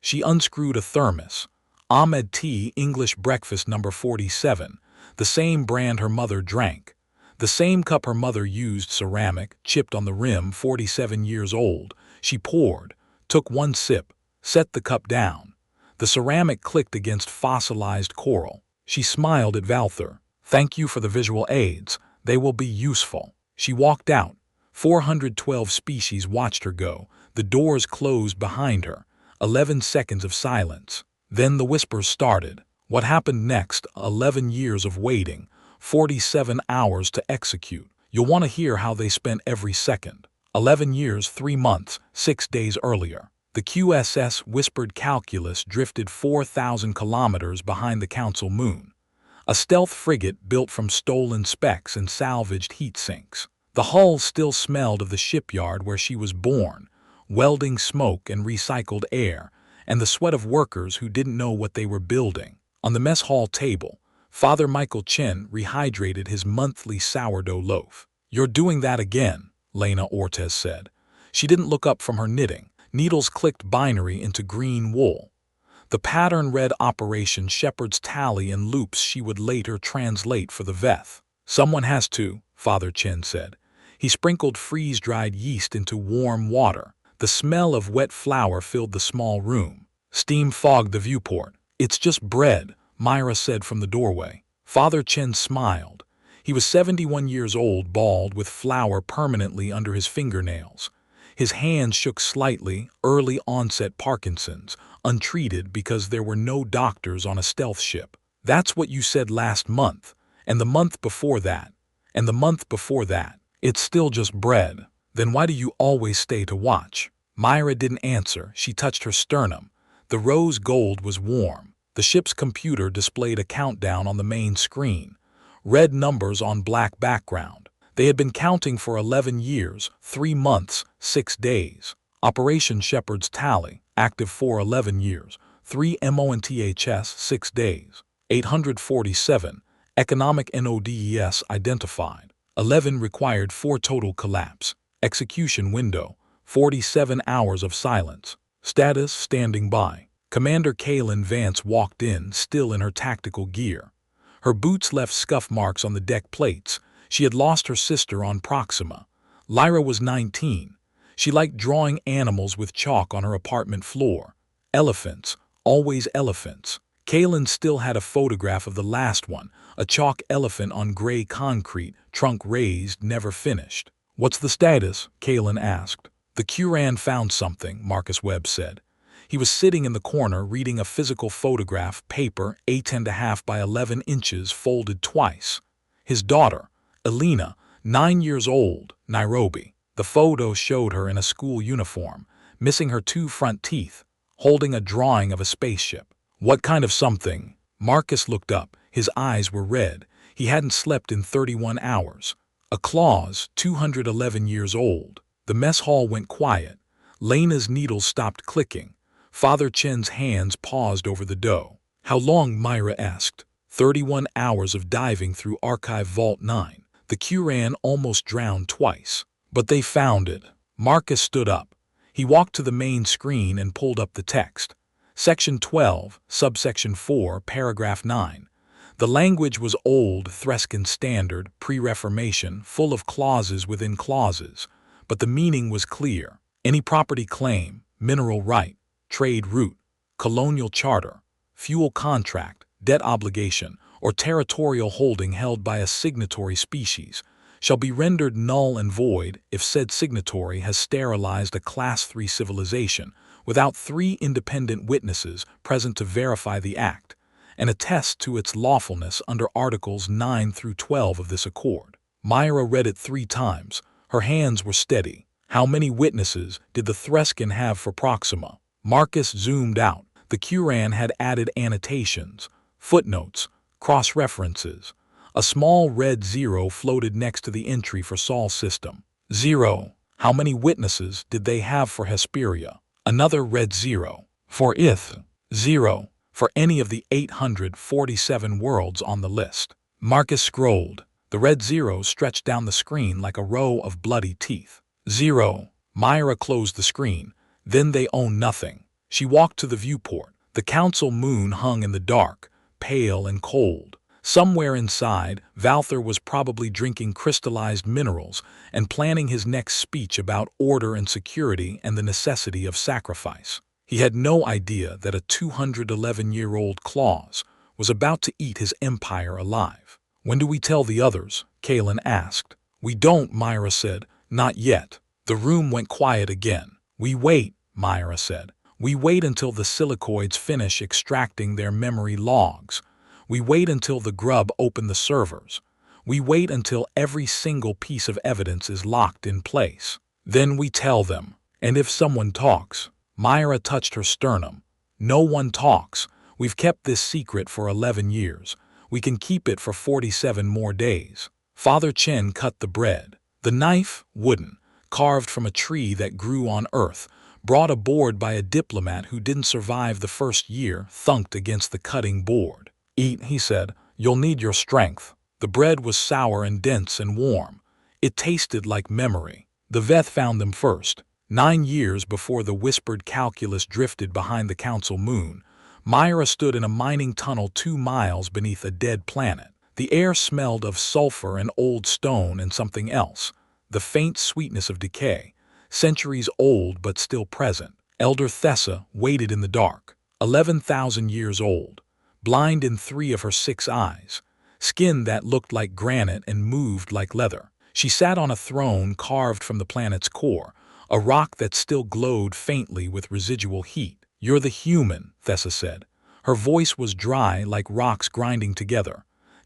She unscrewed a thermos. Ahmed tea, English breakfast number 47, the same brand her mother drank. The same cup her mother used, ceramic, chipped on the rim, 47 years old. She poured, took one sip, set the cup down. The ceramic clicked against fossilized coral. She smiled at Valther. "Thank you for the visual aids. They will be useful." She walked out. 412 species watched her go. The doors closed behind her. 11 seconds of silence. Then the whispers started. What happened next? 11 years of waiting. 47 hours to execute. You'll want to hear how they spent every second. 11 years, 3 months, 6 days earlier. The QSS whispered calculus drifted 4,000 kilometers behind the Council moon. A stealth frigate built from stolen specs and salvaged heat sinks. The hull still smelled of the shipyard where she was born, welding smoke and recycled air, and the sweat of workers who didn't know what they were building. On the mess hall table, Father Michael Chen rehydrated his monthly sourdough loaf. "You're doing that again," Lena Ortez said. She didn't look up from her knitting. Needles clicked binary into green wool. The pattern read Operation Shepherd's Tally in loops she would later translate for the Veth. "Someone has to," Father Chen said. He sprinkled freeze-dried yeast into warm water. The smell of wet flour filled the small room. Steam fogged the viewport. "It's just bread," Myra said from the doorway. Father Chen smiled. He was 71 years old, bald, with flour permanently under his fingernails. His hands shook slightly, early onset Parkinson's, untreated because there were no doctors on a stealth ship. "That's what you said last month, and the month before that, and the month before that. It's still just bread. Then why do you always stay to watch?" Myra didn't answer. She touched her sternum. The rose gold was warm. The ship's computer displayed a countdown on the main screen. Red numbers on black background. They had been counting for 11 years, 3 months, 6 days. Operation Shepherd's Tally, active for 11 years, 3 months, 6 days. 847, economic NODES identified. 11 required for total collapse. Execution window, 47 hours of silence. Status, standing by. Commander Kaylin Vance walked in, still in her tactical gear. Her boots left scuff marks on the deck plates. She had lost her sister on Proxima. Lyra was 19. She liked drawing animals with chalk on her apartment floor. Elephants, always elephants. Kaylin still had a photograph of the last one, a chalk elephant on gray concrete, trunk raised, never finished. "What's the status?" Kaylin asked. "The Quran found something," Marcus Webb said. He was sitting in the corner reading a physical photograph, paper, 8.5 by 11 inches, folded twice. His daughter, Elena, 9 years old, Nairobi. The photo showed her in a school uniform, missing her 2 front teeth, holding a drawing of a spaceship. "What kind of something?" Marcus looked up. His eyes were red. He hadn't slept in 31 hours. "A clause, 211 years old." The mess hall went quiet. Lena's needles stopped clicking. Father Chen's hands paused over the dough. "How long?" Myra asked. 31 hours of diving through Archive Vault 9. The Quran almost drowned twice. But they found it. Marcus stood up. He walked to the main screen and pulled up the text. Section 12, subsection 4, paragraph 9. The language was old Threscan standard, pre-Reformation, full of clauses within clauses, but the meaning was clear. Any property claim, mineral right, trade route, colonial charter, fuel contract, debt obligation, or territorial holding held by a signatory species shall be rendered null and void if said signatory has sterilized a Class 3 civilization without 3 independent witnesses present to verify the act and attest to its lawfulness under Articles 9 through 12 of this accord. Myra read it 3 times. Her hands were steady. How many witnesses did the Threscan have for Proxima? Marcus zoomed out. The Quran had added annotations, footnotes, cross-references. A small red 0 floated next to the entry for Sol's system. 0. How many witnesses did they have for Hesperia? Another red 0. For Ith. 0. For any of the 847 worlds on the list. Marcus scrolled. The red 0 stretched down the screen like a row of bloody teeth. 0. Myra closed the screen. Then they own nothing. She walked to the viewport. The council moon hung in the dark, pale and cold. Somewhere inside, Valther was probably drinking crystallized minerals and planning his next speech about order and security and the necessity of sacrifice. He had no idea that a 211-year-old Claus was about to eat his empire alive. "When do we tell the others?" Kalen asked. "We don't," Myra said. "Not yet." The room went quiet again. "We wait," Myra said. "We wait until the silicoids finish extracting their memory logs. We wait until the grub open the servers. We wait until every single piece of evidence is locked in place. Then we tell them. And if someone talks," Myra touched her sternum. "No one talks. We've kept this secret for 11 years. We can keep it for 47 more days." Father Chen cut the bread. The knife, wooden, carved from a tree that grew on Earth, brought aboard by a diplomat who didn't survive the first year, thunked against the cutting board. "Eat," he said. "You'll need your strength." The bread was sour and dense and warm. It tasted like memory. The Veth found them first. 9 years before the whispered calculus drifted behind the council moon, Myra stood in a mining tunnel 2 miles beneath a dead planet. The air smelled of sulfur and old stone and something else, the faint sweetness of decay, centuries old but still present. Elder Thessa waited in the dark, 11,000 years old, blind in 3 of her 6 eyes, skin that looked like granite and moved like leather. She sat on a throne carved from the planet's core, a rock that still glowed faintly with residual heat. "You're the human," Thessa said. Her voice was dry like rocks grinding together.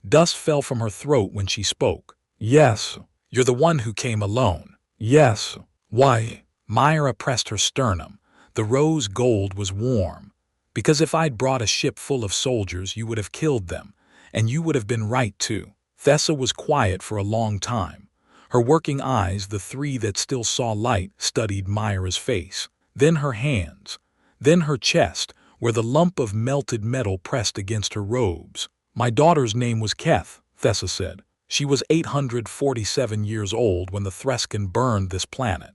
Dust fell from her throat when she spoke. "Yes." "You're the one who came alone." "Yes." "Why?" Myra pressed her sternum. The rose gold was warm. "Because if I'd brought a ship full of soldiers, you would have killed them. And you would have been right too." Thessa was quiet for a long time. Her working eyes, the 3 that still saw light, studied Myra's face. Then her hands. Then her chest, where the lump of melted metal pressed against her robes. "My daughter's name was Keth," Thessa said. "She was 847 years old when the Threskin burned this planet.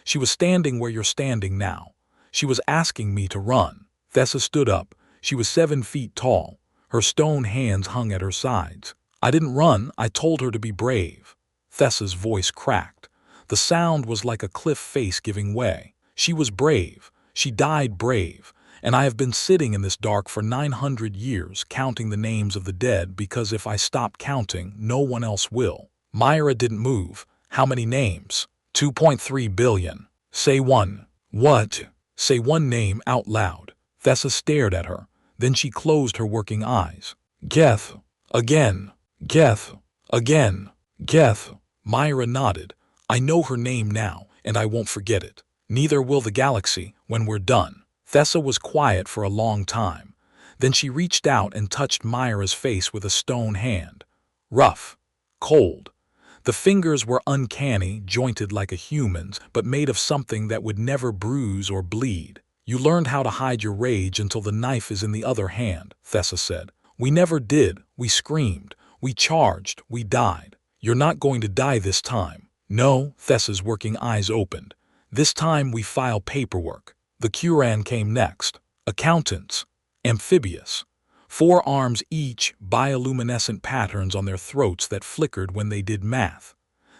She was standing where you're standing now. She was asking me to run." Thessa stood up. She was 7 feet tall. Her stone hands hung at her sides. "I didn't run, I told her to be brave." Thessa's voice cracked. The sound was like a cliff face giving way. "She was brave. She died brave. And I have been sitting in this dark for 900 years counting the names of the dead because if I stop counting, no one else will." Myra didn't move. "How many names?" 2.3 billion. "Say one." "What?" "Say one name out loud." Thessa stared at her. Then she closed her working eyes. "Geth." "Again." "Geth." "Again." "Geth." Myra nodded. "I know her name now, and I won't forget it. Neither will the galaxy when we're done." Thessa was quiet for a long time. Then she reached out and touched Myra's face with a stone hand. Rough. Cold. The fingers were uncanny, jointed like a human's, but made of something that would never bruise or bleed. "You learned how to hide your rage until the knife is in the other hand," Thessa said. "We never did. We screamed. We charged. We died. You're not going to die this time." "No," Thessa's working eyes opened. "This time we file paperwork." The Quran came next. Accountants. Amphibious. 4 arms each, bioluminescent patterns on their throats that flickered when they did math.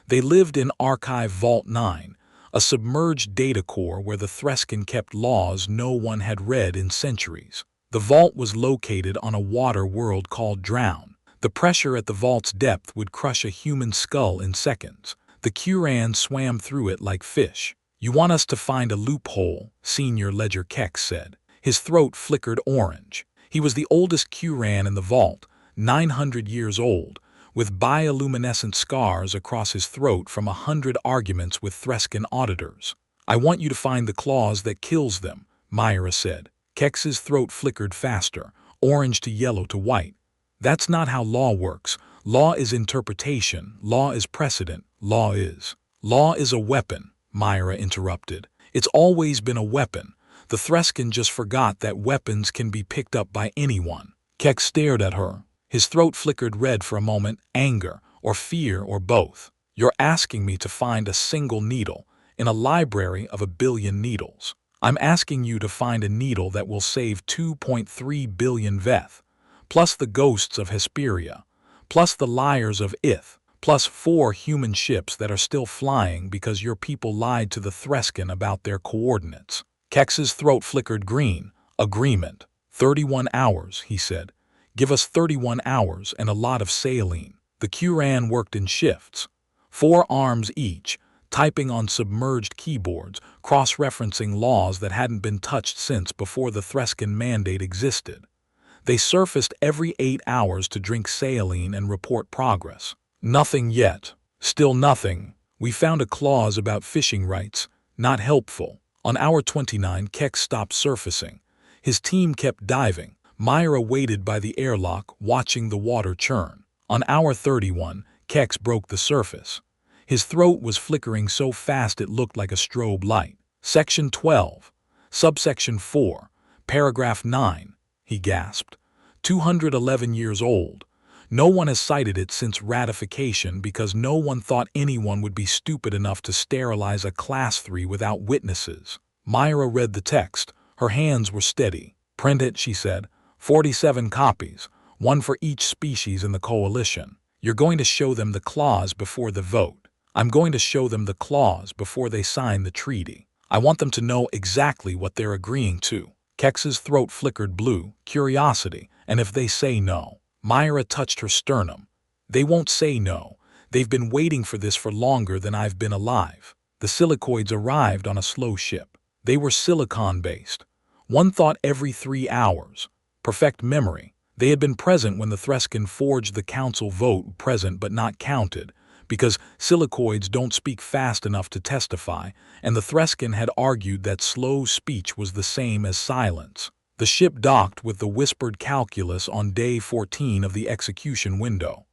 They lived in Archive Vault 9, a submerged data core where the Threskin kept laws no one had read in centuries. The vault was located on a water world called Drown. The pressure at the vault's depth would crush a human skull in seconds. The Quran swam through it like fish. "You want us to find a loophole," Senior Ledger Kex said. His throat flickered orange. He was the oldest Quran in the vault, 900 years old, with bioluminescent scars across his throat from 100 arguments with Threskin auditors. "I want you to find the clause that kills them," Myra said. Kex's throat flickered faster, orange to yellow to white. "That's not how law works. Law is interpretation. Law is precedent. Law is a weapon," Myra interrupted. "It's always been a weapon. The Threskin just forgot that weapons can be picked up by anyone." Kex stared at her. His throat flickered red for a moment, anger, or fear, or both. "You're asking me to find a single needle in a library of 1 billion needles. I'm asking you to find a needle that will save 2.3 billion Veth, plus the ghosts of Hesperia, plus the liars of Ith, plus 4 human ships that are still flying because your people lied to the Threskin about their coordinates. Kex's throat flickered green. Agreement. 31 hours, he said. Give us 31 hours and a lot of saline. The Quran worked in shifts, 4 arms each, typing on submerged keyboards, cross-referencing laws that hadn't been touched since before the Threskin mandate existed. They surfaced every 8 hours to drink saline and report progress. Nothing yet. Still nothing. We found a clause about fishing rights. Not helpful. On hour 29, Kex stopped surfacing. His team kept diving. Myra waited by the airlock, watching the water churn. On hour 31, Kex broke the surface. His throat was flickering so fast it looked like a strobe light. Section 12. Subsection 4. Paragraph 9. He gasped. 211 years old. No one has cited it since ratification because no one thought anyone would be stupid enough to sterilize a Class 3 without witnesses. Myra read the text. Her hands were steady. Print it, she said. 47 copies, 1 for each species in the coalition. You're going to show them the clause before the vote. I'm going to show them the clause before they sign the treaty. I want them to know exactly what they're agreeing to. Kex's throat flickered blue, curiosity, and if they say no. Myra touched her sternum. They won't say no. They've been waiting for this for longer than I've been alive. The silicoids arrived on a slow ship. They were silicon-based. One thought every 3 hours. Perfect memory. They had been present when the Threskin forged the council vote, present but not counted, because silicoids don't speak fast enough to testify, and the Threskin had argued that slow speech was the same as silence. The ship docked with the whispered calculus on day 14 of the execution window.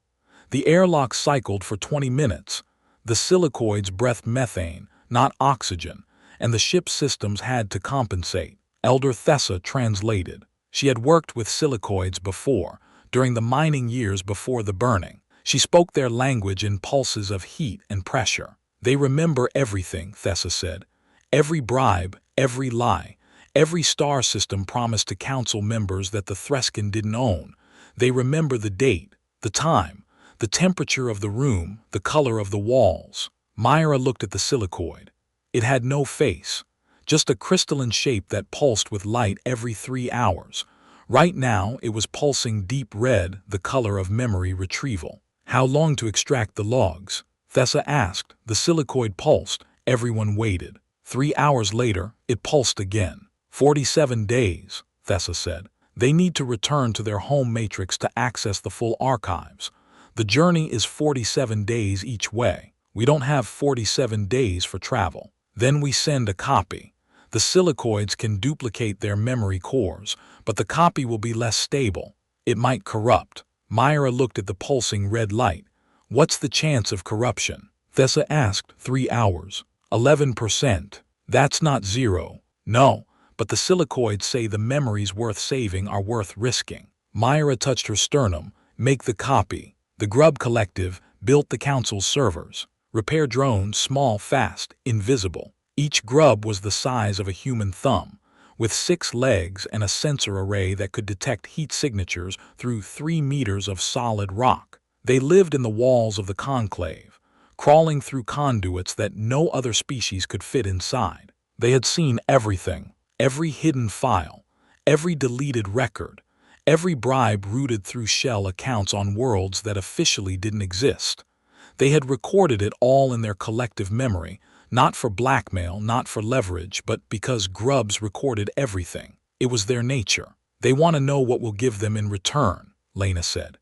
The airlock cycled for 20 minutes. The silicoids breathed methane, not oxygen, and the ship's systems had to compensate. Elder Thessa translated. She had worked with silicoids before, during the mining years before the burning. She spoke their language in pulses of heat and pressure. They remember everything, Thessa said. Every bribe, every lie, every star system promised to council members that the Threskin didn't own. They remember the date, the time, the temperature of the room, the color of the walls. Myra looked at the silicoid. It had no face, just a crystalline shape that pulsed with light every 3 hours. Right now, it was pulsing deep red, the color of memory retrieval. How long to extract the logs? Thessa asked. The silicoid pulsed. Everyone waited. 3 hours later, it pulsed again. 47 days, Thessa said. They need to return to their home matrix to access the full archives. The journey is 47 days each way. We don't have 47 days for travel. Then we send a copy. The silicoids can duplicate their memory cores, but the copy will be less stable. It might corrupt. Myra looked at the pulsing red light. What's the chance of corruption? Thessa asked. 3 hours. 11%. That's not zero. No, but the silicoids say the memories worth saving are worth risking. Myra touched her sternum. Make the copy. The Grub Collective built the council's servers. Repair drones, small, fast, invisible. Each grub was the size of a human thumb, with 6 legs and a sensor array that could detect heat signatures through 3 meters of solid rock. They lived in the walls of the conclave, crawling through conduits that no other species could fit inside. They had seen everything, every hidden file, every deleted record, every bribe routed through shell accounts on worlds that officially didn't exist. They had recorded it all in their collective memory, not for blackmail, not for leverage, but because grubs recorded everything. It was their nature. They want to know what we'll give them in return, Lena said.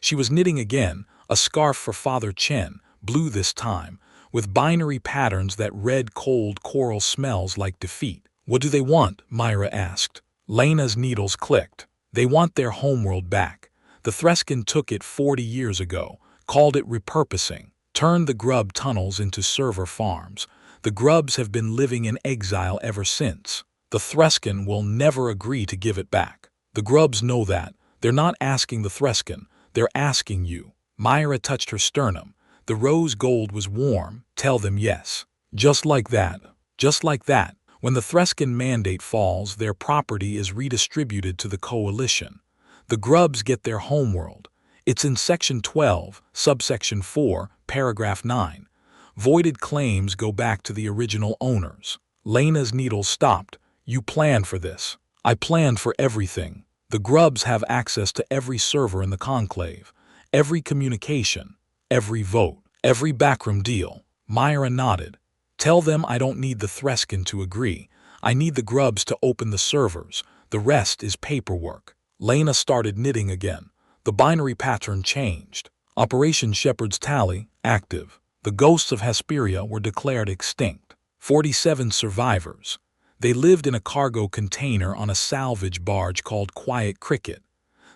She was knitting again, a scarf for Father Chen, blue this time, with binary patterns that read cold coral smells like defeat. What do they want? Myra asked. Lena's needles clicked. They want their homeworld back. The Threskin took it 40 years ago, called it repurposing, turned the grub tunnels into server farms. The grubs have been living in exile ever since. The Threskin will never agree to give it back. The grubs know that. They're not asking the Threskin, they're asking you. Myra touched her sternum. The rose gold was warm. Tell them yes. Just like that. Just like that. When the Threskin mandate falls, their property is redistributed to the coalition. The grubs get their homeworld. It's in Section 12, subsection 4, paragraph 9. Voided claims go back to the original owners. Lena's needle stopped. You planned for this. I planned for everything. The grubs have access to every server in the conclave, every communication, every vote, every backroom deal. Myra nodded. Tell them I don't need the Threskin to agree. I need the grubs to open the servers. The rest is paperwork. Lena started knitting again. The binary pattern changed. Operation Shepherd's Tally, active. The ghosts of Hesperia were declared extinct. 47 survivors. They lived in a cargo container on a salvage barge called Quiet Cricket.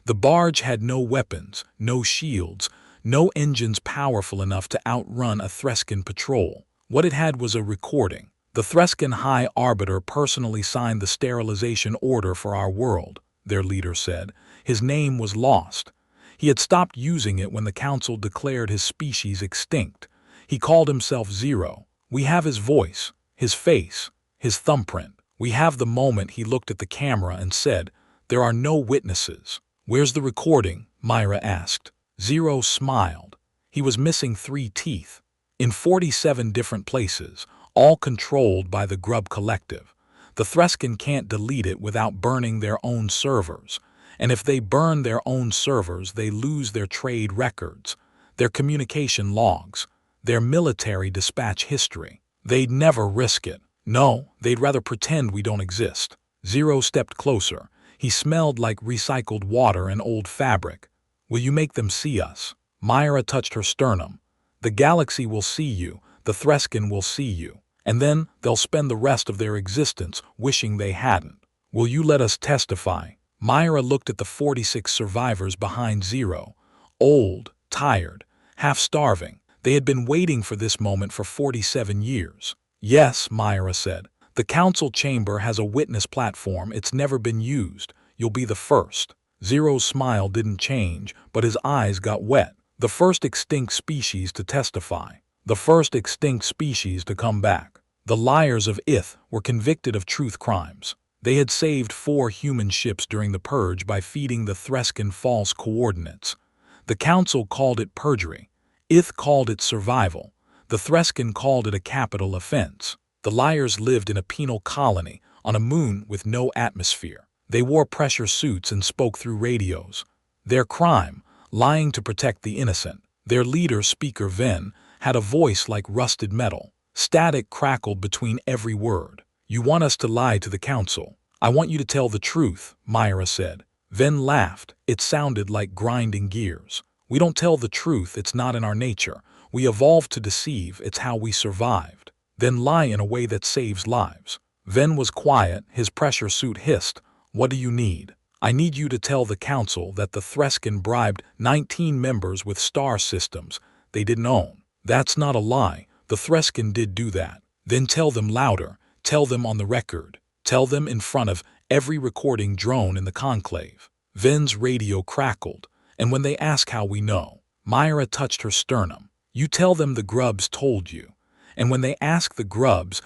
The barge had no weapons, no shields, no engines powerful enough to outrun a Threskin patrol. What it had was a recording. The Threskin High Arbiter personally signed the sterilization order for our world, their leader said. His name was lost. He had stopped using it when the council declared his species extinct. He called himself Zero. We have his voice, his face, his thumbprint. We have the moment he looked at the camera and said, "There are no witnesses." "Where's the recording?" Myra asked. Zero smiled. He was missing 3 teeth. In 47 different places, all controlled by the Grub Collective. The Threskin can't delete it without burning their own servers. And if they burn their own servers, they lose their trade records, their communication logs, their military dispatch history. They'd never risk it. No, they'd rather pretend we don't exist. Zero stepped closer. He smelled like recycled water and old fabric. Will you make them see us? Myra touched her sternum. The galaxy will see you, the Threskin will see you, and then they'll spend the rest of their existence wishing they hadn't. Will you let us testify? Myra looked at the 46 survivors behind Zero. Old, tired, half-starving. They had been waiting for this moment for 47 years. Yes, Myra said. The council chamber has a witness platform. It's never been used. You'll be the first. Zero's smile didn't change, but his eyes got wet. The first extinct species to testify. The first extinct species to come back. The liars of Ith were convicted of truth crimes. They had saved 4 human ships during the purge by feeding the Threskin false coordinates. The council called it perjury. Ith called it survival. The Threskin called it a capital offense. The liars lived in a penal colony on a moon with no atmosphere. They wore pressure suits and spoke through radios. Their crime, lying to protect the innocent. Their leader, Speaker Ven, had a voice like rusted metal. Static crackled between every word. You want us to lie to the council. I want you to tell the truth, Myra said. Ven laughed. It sounded like grinding gears. We don't tell the truth, it's not in our nature. We evolved to deceive, it's how we survived. Then lie in a way that saves lives. Ven was quiet, his pressure suit hissed. What do you need? I need you to tell the council that the Threskin bribed 19 members with star systems they didn't own. That's not a lie. The Threskin did do that. Then tell them louder. Tell them on the record. Tell them in front of every recording drone in the conclave. Ven's radio crackled. And when they ask how we know, Myra touched her sternum. You tell them the grubs told you. And when they ask the grubs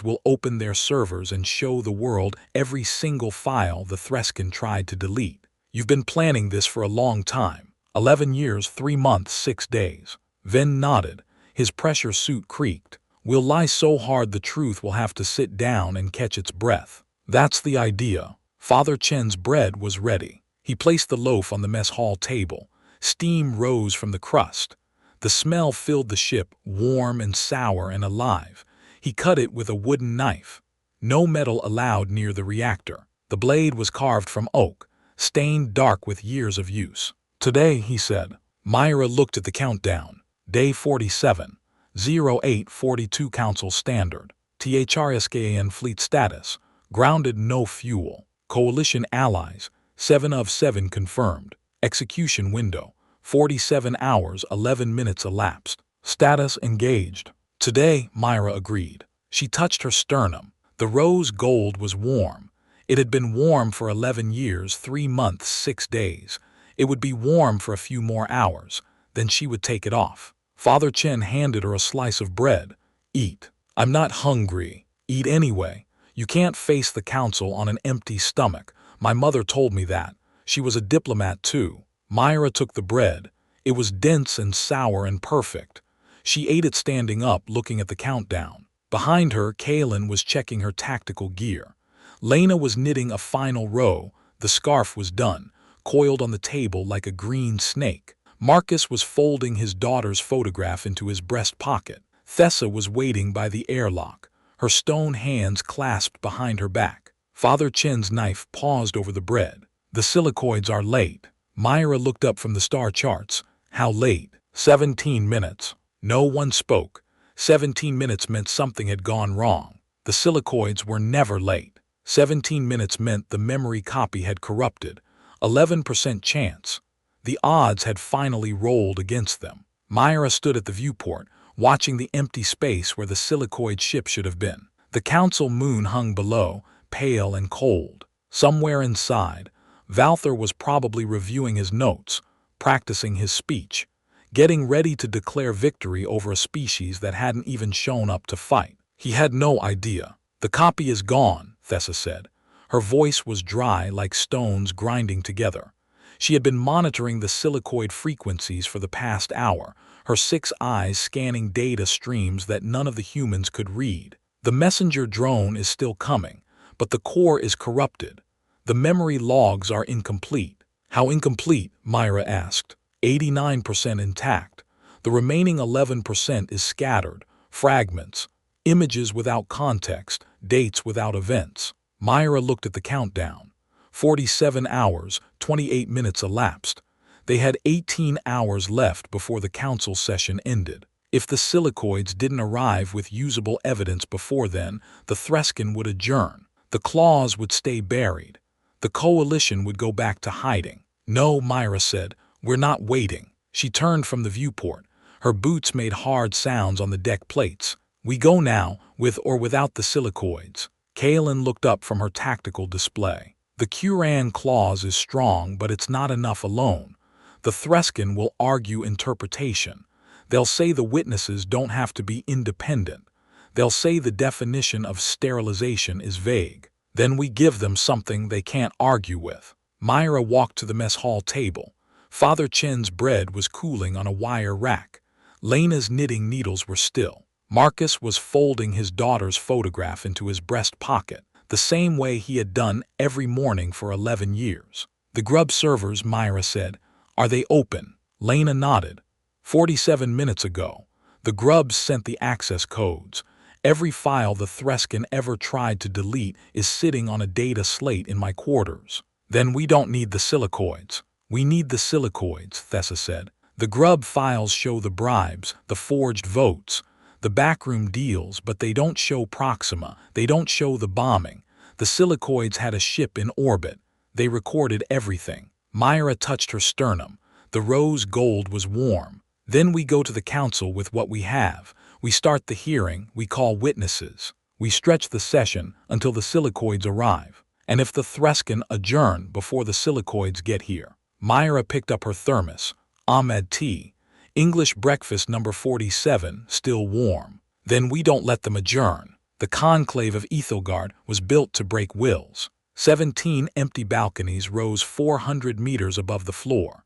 will open their servers and show the world every single file the Threskin tried to delete. You've been planning this for a long time. 11 years, 3 months, 6 days. Ven nodded. His pressure suit creaked. We'll lie so hard the truth will have to sit down and catch its breath. That's the idea. Father Chen's bread was ready. He placed the loaf on the mess hall table. Steam rose from the crust. The smell filled the ship, warm and sour and alive. He cut it with a wooden knife. No metal allowed near the reactor. The blade was carved from oak, stained dark with years of use. Today, he said. Myra looked at the countdown. Day 47. 0842 Council Standard. THRSKAN Fleet Status. Grounded, no fuel. Coalition allies. 7 of 7 confirmed. Execution window. 47 hours, 11 minutes elapsed. Status engaged. Today, Myra agreed. She touched her sternum. The rose gold was warm. It had been warm for 11 years, 3 months, 6 days. It would be warm for a few more hours. Then she would take it off. Father Chen handed her a slice of bread. Eat. I'm not hungry. Eat anyway. You can't face the council on an empty stomach. My mother told me that. She was a diplomat too. Myra took the bread. It was dense and sour and perfect. She ate it standing up, looking at the countdown. Behind her, Kaylin was checking her tactical gear. Lena was knitting a final row. The scarf was done, coiled on the table like a green snake. Marcus was folding his daughter's photograph into his breast pocket. Thessa was waiting by the airlock, her stone hands clasped behind her back. Father Chen's knife paused over the bread. The silicoids are late. Myra looked up from the star charts. How late? 17 minutes. No one spoke. 17 minutes meant something had gone wrong. The silicoids were never late. 17 minutes meant the memory copy had corrupted. 11% chance. The odds had finally rolled against them. Myra stood at the viewport, watching the empty space where the silicoid ship should have been. The council moon hung below, pale and cold. Somewhere inside, Valther was probably reviewing his notes, practicing his speech, getting ready to declare victory over a species that hadn't even shown up to fight. He had no idea. The copy is gone, Thessa said. Her voice was dry like stones grinding together. She had been monitoring the silicoid frequencies for the past hour, her 6 eyes scanning data streams that none of the humans could read. The messenger drone is still coming, but the core is corrupted. The memory logs are incomplete. How incomplete? Myra asked. 89% intact. The remaining 11% is scattered, fragments, images without context, dates without events. Myra looked at the countdown. 47 hours, 28 minutes elapsed. They had 18 hours left before the council session ended. If the silicoids didn't arrive with usable evidence before then, the Threskin would adjourn. The claws would stay buried. The coalition would go back to hiding. No, Myra said, we're not waiting. She turned from the viewport. Her boots made hard sounds on the deck plates. We go now, with or without the silicoids. Kaylin looked up from her tactical display. The Quran clause is strong, but it's not enough alone. The Threskin will argue interpretation. They'll say the witnesses don't have to be independent. They'll say the definition of sterilization is vague. Then we give them something they can't argue with. Myra walked to the mess hall table. Father Chen's bread was cooling on a wire rack. Lena's knitting needles were still. Marcus was folding his daughter's photograph into his breast pocket, the same way he had done every morning for 11 years. The grub servers, Myra said. Are they open? Lena nodded. 47 minutes ago. The grubs sent the access codes. Every file the Threskin ever tried to delete is sitting on a data slate in my quarters. Then we don't need the silicoids. We need the silicoids, Thessa said. The grub files show the bribes, the forged votes, the backroom deals, but they don't show Proxima. They don't show the bombing. The silicoids had a ship in orbit. They recorded everything. Myra touched her sternum. The rose gold was warm. Then we go to the council with what we have. We start the hearing. We call witnesses. We stretch the session until the silicoids arrive. And if the Threskin adjourn before the silicoids get here. Myra picked up her thermos. Ahmed tea. English breakfast number 47, still warm. Then we don't let them adjourn. The conclave of Ethelgard was built to break wills. 17 empty balconies rose 400 meters above the floor,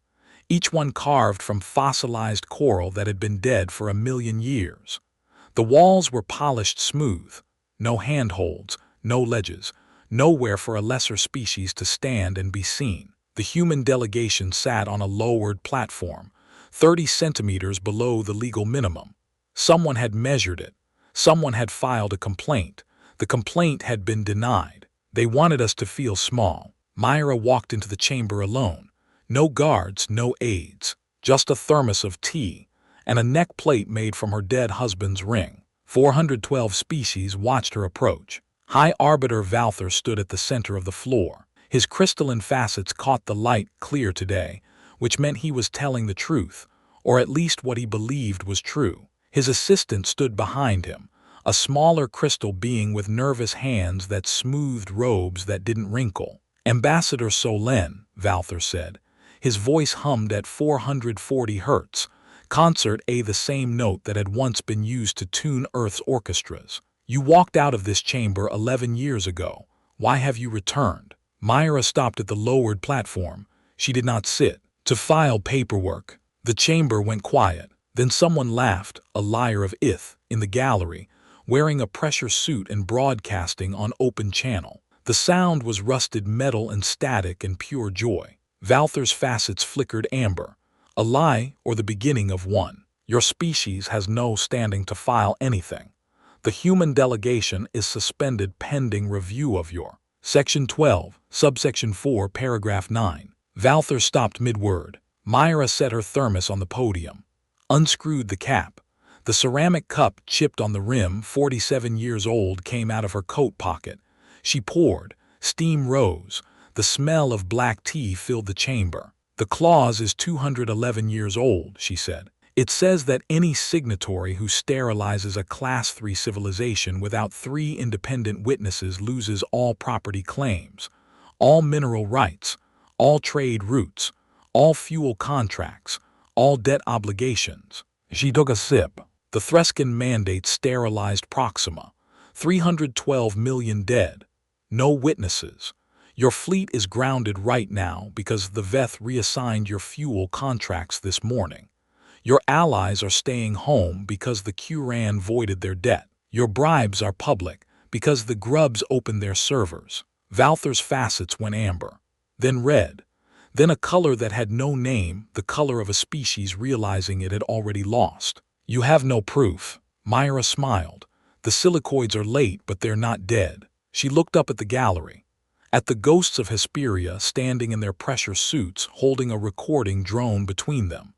each one carved from fossilized coral that had been dead for 1,000,000 years. The walls were polished smooth. No handholds, no ledges, nowhere for a lesser species to stand and be seen. The human delegation sat on a lowered platform, 30 centimeters below the legal minimum. Someone had measured it. Someone had filed a complaint. The complaint had been denied. They wanted us to feel small. Myra walked into the chamber alone. No guards, no aides, just a thermos of tea and a neck plate made from her dead husband's ring. 412 species watched her approach. High Arbiter Valther stood at the center of the floor. His crystalline facets caught the light clear today, which meant he was telling the truth, or at least what he believed was true. His assistant stood behind him, a smaller crystal being with nervous hands that smoothed robes that didn't wrinkle. Ambassador Solen, Valther said. His voice hummed at 440 hertz, concert A, the same note that had once been used to tune Earth's orchestras. You walked out of this chamber 11 years ago. Why have you returned? Myra stopped at the lowered platform. She did not sit to file paperwork. The chamber went quiet. Then someone laughed, a liar of Ith, in the gallery, wearing a pressure suit and broadcasting on open channel. The sound was rusted metal and static and pure joy. Valther's facets flickered amber. A lie or the beginning of one. Your species has no standing to file anything. The human delegation is suspended pending review of your Section 12, Subsection 4, Paragraph 9. Valther stopped mid-word. Myra set her thermos on the podium, unscrewed the cap. The ceramic cup chipped on the rim, 47 years old, came out of her coat pocket. She poured. Steam rose. The smell of black tea filled the chamber. The clause is 211 years old, she said. It says that any signatory who sterilizes a Class 3 civilization without 3 independent witnesses loses all property claims, all mineral rights, all trade routes, all fuel contracts, all debt obligations. She took a sip. The Threskin mandate sterilized Proxima. 312 million dead. No witnesses. Your fleet is grounded right now because the Veth reassigned your fuel contracts this morning. Your allies are staying home because the Quran voided their debt. Your bribes are public because the grubs opened their servers. Valther's facets went amber, then red, then a color that had no name, the color of a species realizing it had already lost. You have no proof. Myra smiled. The silicoids are late, but they're not dead. She looked up at the gallery, at the ghosts of Hesperia standing in their pressure suits holding a recording drone between them,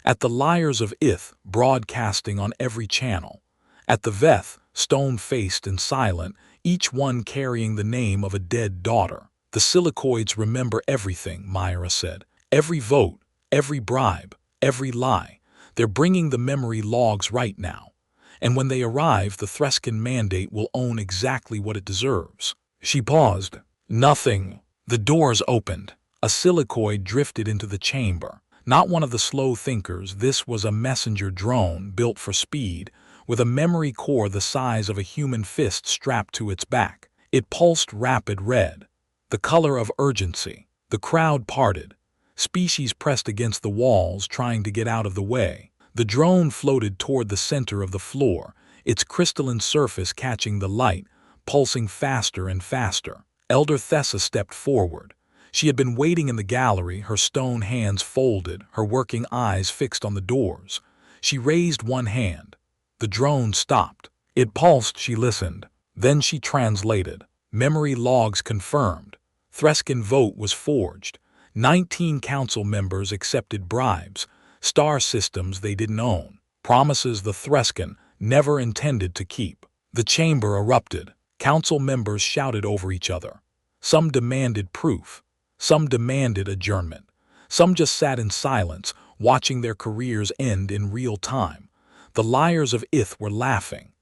at the liars of Ith broadcasting on every channel, at the Veth, stone-faced and silent, each one carrying the name of a dead daughter. The silicoids remember everything, Myra said. Every vote, every bribe, every lie. They're bringing the memory logs right now. And when they arrive, the Threskin mandate will own exactly what it deserves. She paused. Nothing. The doors opened. A silicoid drifted into the chamber. Not one of the slow thinkers. This was a messenger drone built for speed, with a memory core the size of a human fist strapped to its back. It pulsed rapid red, the color of urgency. The crowd parted. Species pressed against the walls, trying to get out of the way. The drone floated toward the center of the floor, its crystalline surface catching the light, pulsing faster and faster. Elder Thessa stepped forward. She had been waiting in the gallery, her stone hands folded, her working eyes fixed on the doors. She raised one hand. The drone stopped. It pulsed. She listened. Then she translated. Memory logs confirmed. Threskin vote was forged. 19 council members accepted bribes, star systems they didn't own, promises the Threskin never intended to keep. The chamber erupted. Council members shouted over each other. Some demanded proof. Some demanded adjournment. Some just sat in silence, watching their careers end in real time. The liars of Ith were laughing.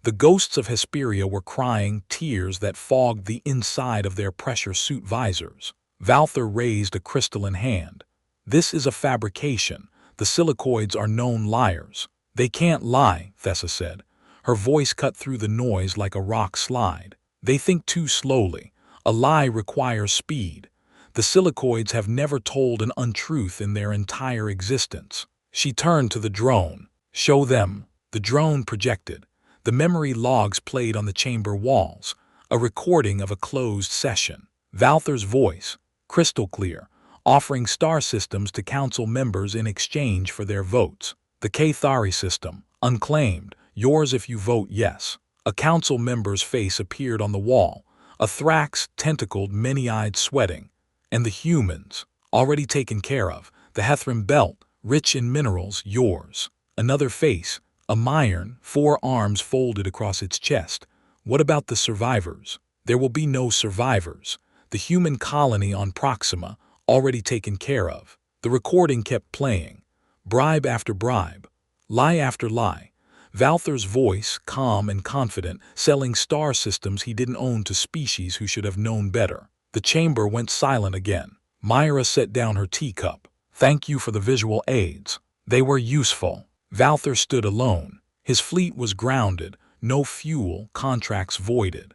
The ghosts of Hesperia were crying, tears that fogged the inside of their pressure suit visors. Valther raised a crystalline hand. This is a fabrication. The silicoids are known liars. They can't lie, Thessa said. Her voice cut through the noise like a rock slide. They think too slowly. A lie requires speed. The silicoids have never told an untruth in their entire existence. She turned to the drone. Show them. The drone projected. The memory logs played on the chamber walls, a recording of a closed session. Valther's voice, crystal clear, offering star systems to council members in exchange for their votes. The Cathari system, unclaimed, yours if you vote yes. A council member's face appeared on the wall, a Thrax tentacled, many-eyed, sweating. And the humans, already taken care of, the Hethrim belt, rich in minerals, yours. Another face, a Myern, 4 arms folded across its chest. What about the survivors? There will be no survivors. The human colony on Proxima, already taken care of. The recording kept playing. Bribe after bribe, lie after lie. Valther's voice, calm and confident, selling star systems he didn't own to species who should have known better. The chamber went silent again. Myra set down her teacup. Thank you for the visual aids. They were useful. Valther stood alone. His fleet was grounded, no fuel, contracts voided.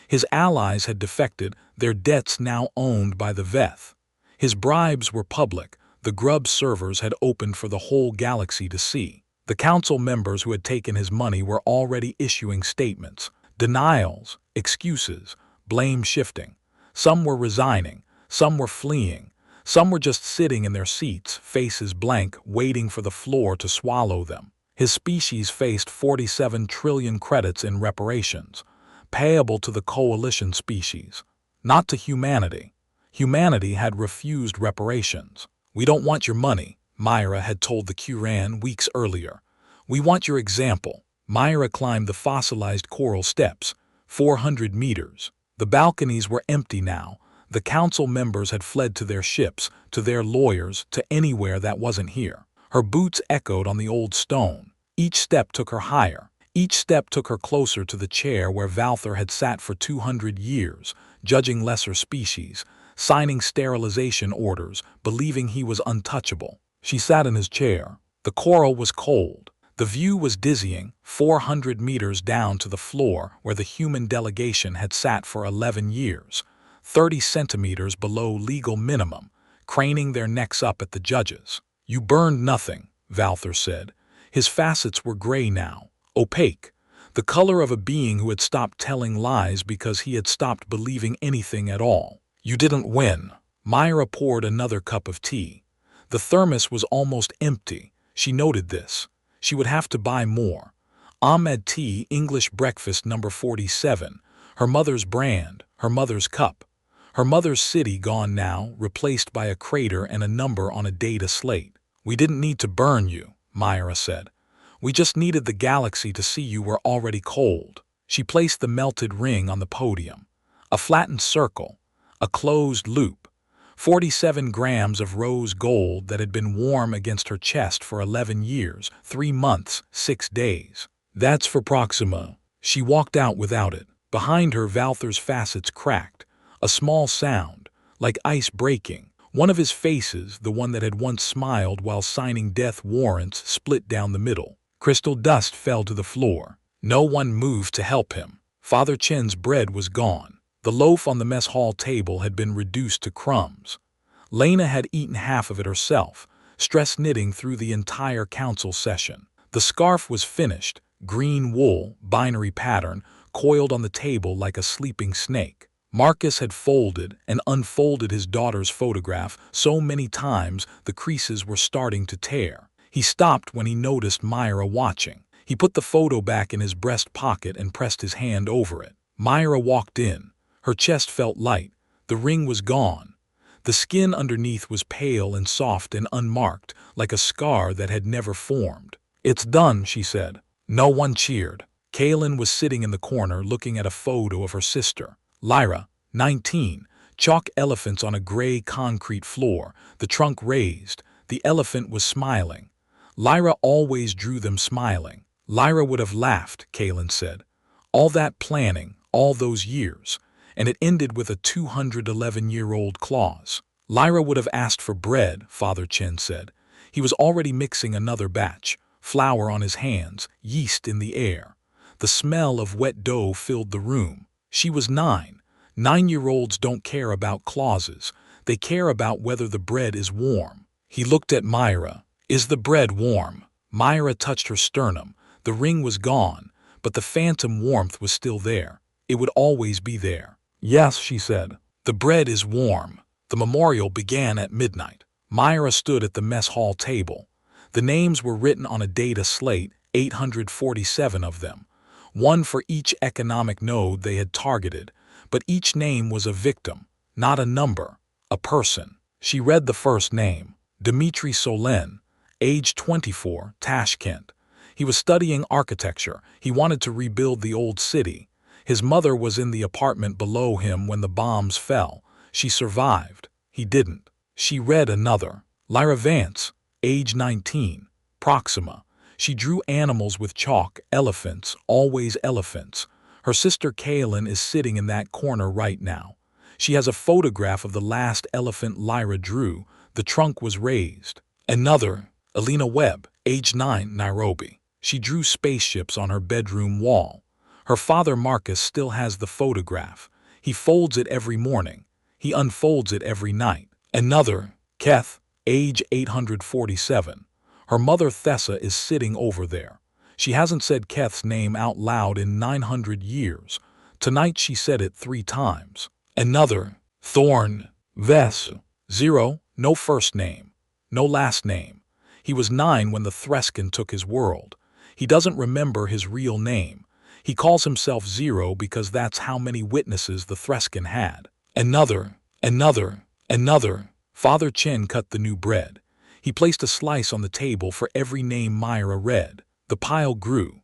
His allies had defected, their debts now owned by the Veth. His bribes were public, the grub servers had opened for the whole galaxy to see. The council members who had taken his money were already issuing statements, denials, excuses, blame shifting. Some were resigning, some were fleeing, some were just sitting in their seats, faces blank, waiting for the floor to swallow them. His species faced 47 trillion credits in reparations, payable to the coalition species, not to humanity. Humanity had refused reparations. "We don't want your money," Myra had told the Quran weeks earlier. "We want your example." Myra climbed the fossilized coral steps, 400 meters. The balconies were empty now. The council members had fled to their ships, to their lawyers, to anywhere that wasn't here. Her boots echoed on the old stone. Each step took her higher. Each step took her closer to the chair where Valthor had sat for 200 years, judging lesser species, signing sterilization orders, believing he was untouchable. She sat in his chair. The coral was cold. The view was dizzying, 400 meters down to the floor where the human delegation had sat for 11 years, 30 centimeters below legal minimum, craning their necks up at the judges. "You burned nothing," Valthor said. His facets were gray now, opaque, the color of a being who had stopped telling lies because he had stopped believing anything at all. "You didn't win." Myra poured another cup of tea. The thermos was almost empty. She noted this. She would have to buy more. Ahmed Tea, English breakfast number 47, her mother's brand, her mother's cup. Her mother's city gone now, replaced by a crater and a number on a data slate. "We didn't need to burn you," Myra said. "We just needed the galaxy to see you were already cold." She placed the melted ring on the podium. A flattened circle, a closed loop. 47 grams of rose gold that had been warm against her chest for 11 years, 3 months, 6 days. "That's for Proxima." She walked out without it. Behind her, Valthor's facets cracked. A small sound, like ice breaking. One of his faces, the one that had once smiled while signing death warrants, split down the middle. Crystal dust fell to the floor. No one moved to help him. Father Chen's bread was gone. The loaf on the mess hall table had been reduced to crumbs. Lena had eaten half of it herself, stress knitting through the entire council session. The scarf was finished, green wool, binary pattern, coiled on the table like a sleeping snake. Marcus had folded and unfolded his daughter's photograph so many times the creases were starting to tear. He stopped when he noticed Myra watching. He put the photo back in his breast pocket and pressed his hand over it. Myra walked in. Her chest felt light. The ring was gone. The skin underneath was pale and soft and unmarked, like a scar that had never formed. "It's done," she said. No one cheered. Kaylin was sitting in the corner looking at a photo of her sister. Lyra, 19, chalk elephants on a gray concrete floor, the trunk raised. The elephant was smiling. Lyra always drew them smiling. Lyra would have laughed, Kaylin said. All that planning, all those years. And it ended with a 211-year-old clause. Lyra would have asked for bread, Father Chen said. He was already mixing another batch, flour on his hands, yeast in the air. The smell of wet dough filled the room. She was 9. 9-year-olds don't care about clauses. They care about whether the bread is warm. He looked at Myra. "Is the bread warm?" Myra touched her sternum. The ring was gone, but the phantom warmth was still there. It would always be there. "Yes," she said. "The bread is warm." The memorial began at midnight. Myra stood at the mess hall table. The names were written on a data slate, 847 of them. One for each economic node they had targeted, but each name was a victim, not a number, a person. She read the first name, Dmitry Solen, age 24, Tashkent. He was studying architecture. He wanted to rebuild the old city. His mother was in the apartment below him when the bombs fell. She survived. He didn't. She read another. Lyra Vance, age 19, Proxima. She drew animals with chalk, elephants, always elephants. Her sister Kaylin is sitting in that corner right now. She has a photograph of the last elephant Lyra drew. The trunk was raised. Another, Alina Webb, age 9, Nairobi. She drew spaceships on her bedroom wall. Her father Marcus still has the photograph. He folds it every morning. He unfolds it every night. Another, Keth, age 847. Her mother Thessa is sitting over there. She hasn't said Keth's name out loud in 900 years. Tonight she said it 3 times. Another, Thorn, Ves, 0, no first name, no last name. He was 9 when the Threskin took his world. He doesn't remember his real name. He calls himself 0 because that's how many witnesses the Threskin had. Another. Father Chen cut the new bread. He placed a slice on the table for every name Myra read. The pile grew.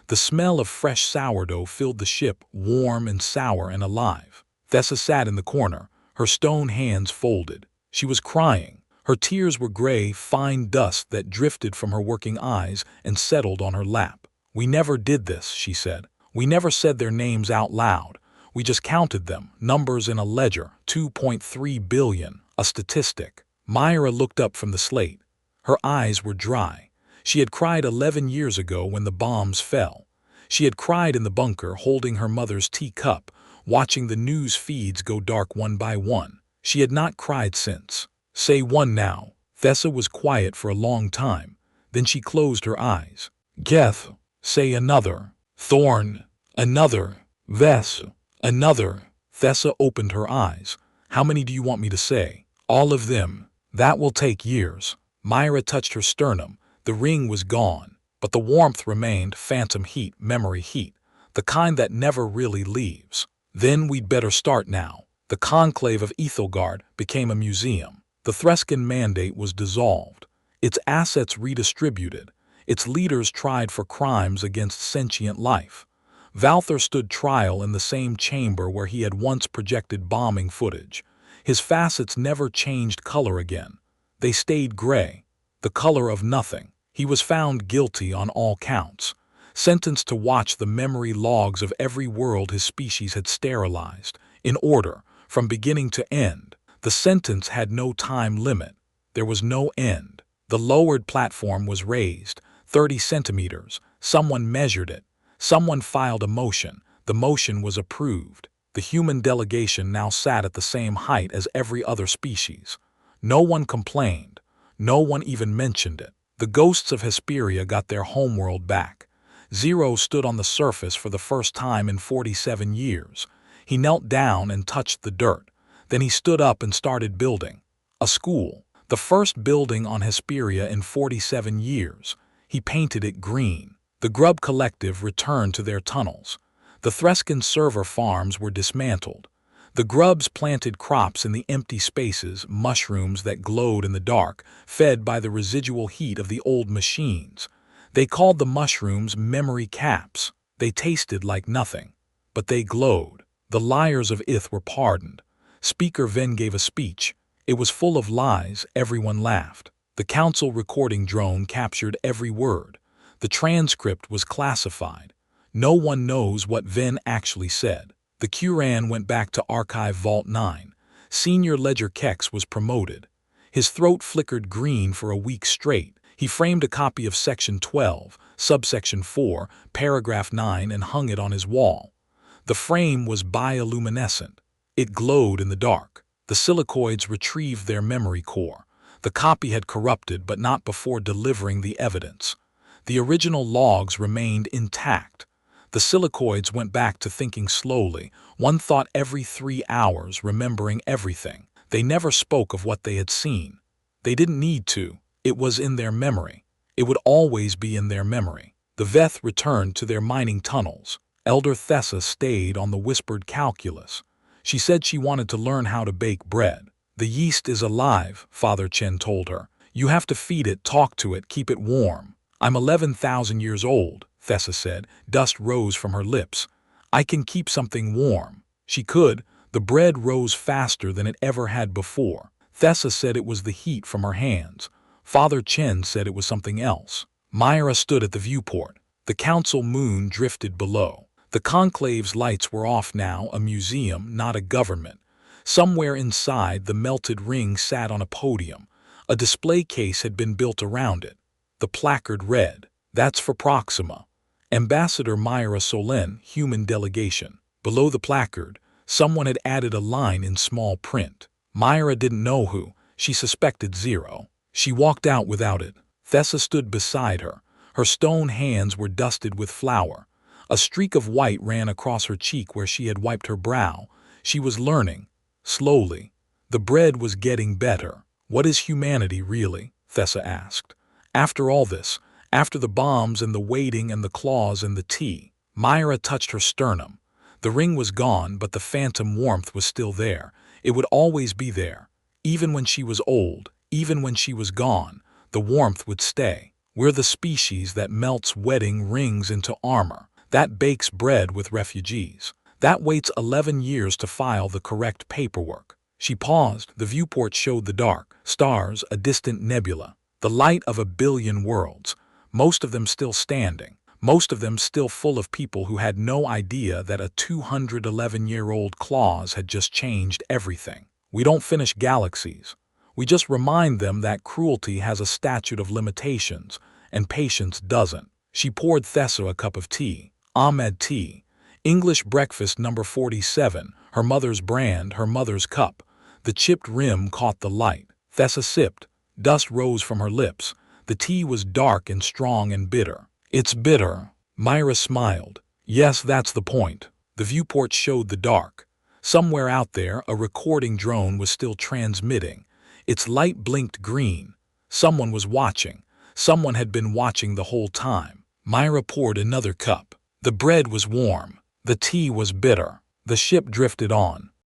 The smell of fresh sourdough filled the ship, warm and sour and alive. Thessa sat in the corner, her stone hands folded. She was crying. Her tears were gray, fine dust that drifted from her working eyes and settled on her lap. "We never did this," she said. "We never said their names out loud. We just counted them, numbers in a ledger, 2.3 billion, a statistic." Myra looked up from the slate. Her eyes were dry. She had cried 11 years ago when the bombs fell. She had cried in the bunker, holding her mother's teacup, watching the news feeds go dark one by one. She had not cried since. "Say one now." Thessa was quiet for a long time. Then she closed her eyes. "Geth." "Say another." "Thorn." "Another." "Ves." "Another." Thessa opened her eyes. "How many do you want me to say?" "All of them." "That will take years." Myra touched her sternum. The ring was gone, but the warmth remained, phantom heat, memory heat, the kind that never really leaves. "Then we'd better start now." The conclave of Ethelgard became a museum. The Threskin mandate was dissolved, its assets redistributed, its leaders tried for crimes against sentient life. Valther stood trial in the same chamber where he had once projected bombing footage. His facets never changed color again. They stayed gray, the color of nothing. He was found guilty on all counts, sentenced to watch the memory logs of every world his species had sterilized, in order, from beginning to end. The sentence had no time limit. There was no end. The lowered platform was raised, 30 centimeters. Someone measured it. Someone filed a motion. The motion was approved. The human delegation now sat at the same height as every other species. No one complained. No one even mentioned it. The ghosts of Hesperia got their homeworld back. 0 stood on the surface for the first time in 47 years. He knelt down and touched the dirt. Then he stood up and started building. A school. The first building on Hesperia in 47 years. He painted it green. The Grub Collective returned to their tunnels. The Threskin server farms were dismantled. The grubs planted crops in the empty spaces, mushrooms that glowed in the dark, fed by the residual heat of the old machines. They called the mushrooms memory caps. They tasted like nothing, but they glowed. The liars of Ith were pardoned. Speaker Ven gave a speech. It was full of lies. Everyone laughed. The council recording drone captured every word. The transcript was classified. No one knows what Ven actually said. The Quran went back to Archive Vault 9. Senior Ledger Kex was promoted. His throat flickered green for a week straight. He framed a copy of Section 12, Subsection 4, Paragraph 9 and hung it on his wall. The frame was bioluminescent. It glowed in the dark. The silicoids retrieved their memory core. The copy had corrupted, but not before delivering the evidence. The original logs remained intact. The silicoids went back to thinking slowly, one thought every 3 hours, remembering everything. They never spoke of what they had seen. They didn't need to. It was in their memory. It would always be in their memory. The Veth returned to their mining tunnels. Elder Thessa stayed on the whispered calculus. She said she wanted to learn how to bake bread. "The yeast is alive," Father Chen told her. "You have to feed it, talk to it, keep it warm." "I'm 11,000 years old," Thessa said. Dust rose from her lips. "I can keep something warm." She could. The bread rose faster than it ever had before. Thessa said it was the heat from her hands. Father Chen said it was something else. Myra stood at the viewport. The council moon drifted below. The conclave's lights were off now, a museum, not a government. Somewhere inside, the melted ring sat on a podium. A display case had been built around it. The placard read, "That's for Proxima." Ambassador Myra Solin, human delegation. Below the placard, someone had added a line in small print. Myra didn't know who. She suspected zero. She walked out without it. Thessa stood beside her. Her stone hands were dusted with flour. A streak of white ran across her cheek where she had wiped her brow. She was learning. Slowly. The bread was getting better. What is humanity, really? Thessa asked. After all this, after the bombs and the waiting and the claws and the tea, Myra touched her sternum. The ring was gone, but the phantom warmth was still there. It would always be there. Even when she was old, even when she was gone, the warmth would stay. We're the species that melts wedding rings into armor, that bakes bread with refugees, that waits 11 years to file the correct paperwork. She paused. The viewport showed the dark stars, a distant nebula, the light of 1 billion worlds, most of them still standing, most of them still full of people who had no idea that a 211-year-old clause had just changed everything. We don't finish galaxies. We just remind them that cruelty has a statute of limitations, and patience doesn't. She poured Thessa a cup of tea. Ahmed tea. English breakfast number 47, her mother's brand, her mother's cup. The chipped rim caught the light. Thessa sipped. Dust rose from her lips. The tea was dark and strong and bitter. It's bitter. Myra smiled. Yes, that's the point. The viewport showed the dark. Somewhere out there, a recording drone was still transmitting. Its light blinked green. Someone was watching. Someone had been watching the whole time. Myra poured another cup. The bread was warm. The tea was bitter. The ship drifted on.